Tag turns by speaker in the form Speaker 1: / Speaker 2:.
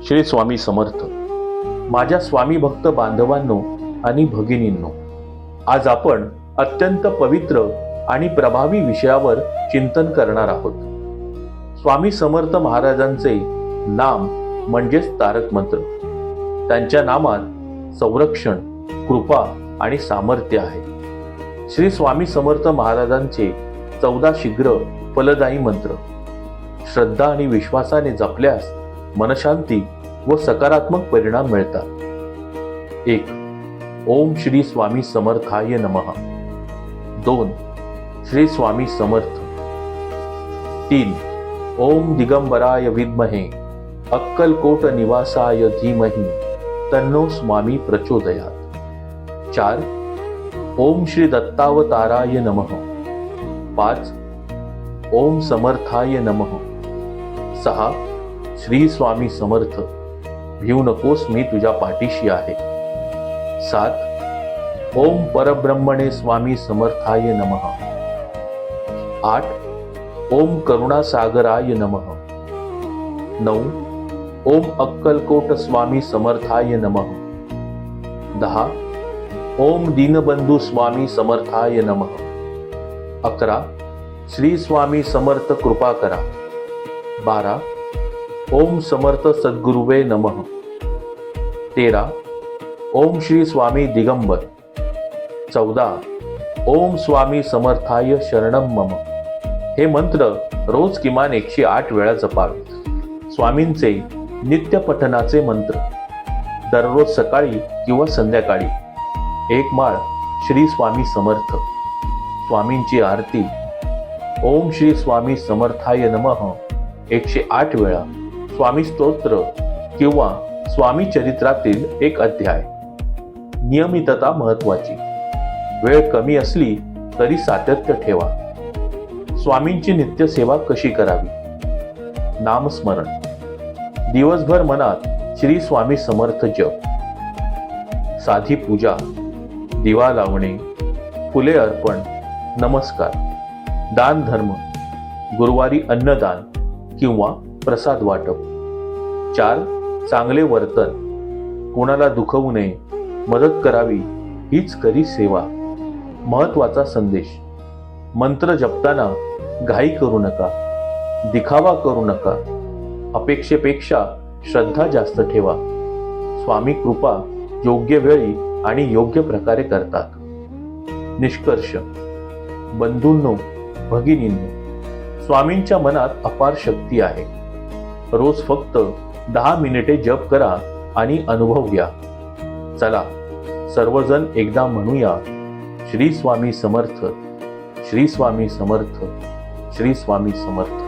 Speaker 1: श्री स्वामी समर्थ. माझ्या स्वामी भक्त बांधवांनो आणि भगिनींनो, आज आपण अत्यंत पवित्र आणि प्रभावी विषयावर चिंतन करणार आहोत. स्वामी समर्थ महाराजांचे नाम म्हणजेच तारक मंत्र. त्यांच्या नामात संरक्षण, कृपा आणि सामर्थ्य आहे. श्री स्वामी समर्थ महाराजांचे 14 शीघ्र फलदायी मंत्र श्रद्धा आणि विश्वासाने जपल्यास मनशांती व सकारात्मक परिणाम मिळतात. 1. ओम श्री स्वामी समर्थाय नमः. 2. श्री स्वामी समर्थ. 3. ओम दिगंबराय विद्महे अक्कलकोट निवासाय धीमहि तन्नो स्वामी प्रचोदयात्. 4. ओम श्री दत्तावताराय नमः. 5. ओम समर्थाय नमः. 6. श्री स्वामी समर्थ, भिऊ नकोस मी तुझ्या पाठीशी आहे. 7. ओम परब्रह्मणे स्वामी समर्थाय नमः. 8. ओम करुणासागराय नमः. 9. ओम अक्कलकोट स्वामी समर्थाय नमः. 10. ओम दीनबंधू स्वामी समर्थाय नमः. 11. श्री स्वामी समर्थ कृपा करा. 12. ओम समर्थ सद्गुरुवे नमः. 13. ओम श्री स्वामी दिगंबर. 14. ओम स्वामी समर्थाय शरणम मम. हे मंत्र रोज किमान 108 वेळा जपावेत. स्वामींचे नित्य पठनाचे मंत्र दररोज सकाळी किंवा संध्याकाळी 1 माळ श्री स्वामी समर्थ. स्वामींची आरती ओम श्री स्वामी समर्थाय नमः 108 वेळा. स्वामी स्तोत्र किंवा स्वामी चरित्रातील एक अध्याय. नियमितता महत्वाची. वेळ कमी असली तरी सातत्य ठेवा. स्वामींची नित्य सेवा कशी करावी? नामस्मरण. दिवसभर मनात श्री स्वामी समर्थ जप. साधी पूजा, दिवा लावणे, फुले अर्पण, नमस्कार. दान धर्म, गुरुवारी अन्नदान किंवा प्रसाद वाटप. 4. चांगले वर्तन, कोणाला दुखवू नये, मदत करावी हीच खरी सेवा. महत्वाचा संदेश: मंत्र जपताना घाई करू नका, दिखावा करू नका. अपेक्षेपेक्षा श्रद्धा जास्त ठेवा. स्वामी कृपा योग्य वेळी आणि योग्य प्रकारे करतात. निष्कर्ष: बंधूंनो, भगिनींनो, स्वामींच्या मनात अपार शक्ती आहे. रोज फक्त 10 मिनिटे जप करा आणि अनुभव घ्या. चला सर्वजण एकदा म्हणूया, श्री स्वामी समर्थ, श्री स्वामी समर्थ, श्री स्वामी समर्थ.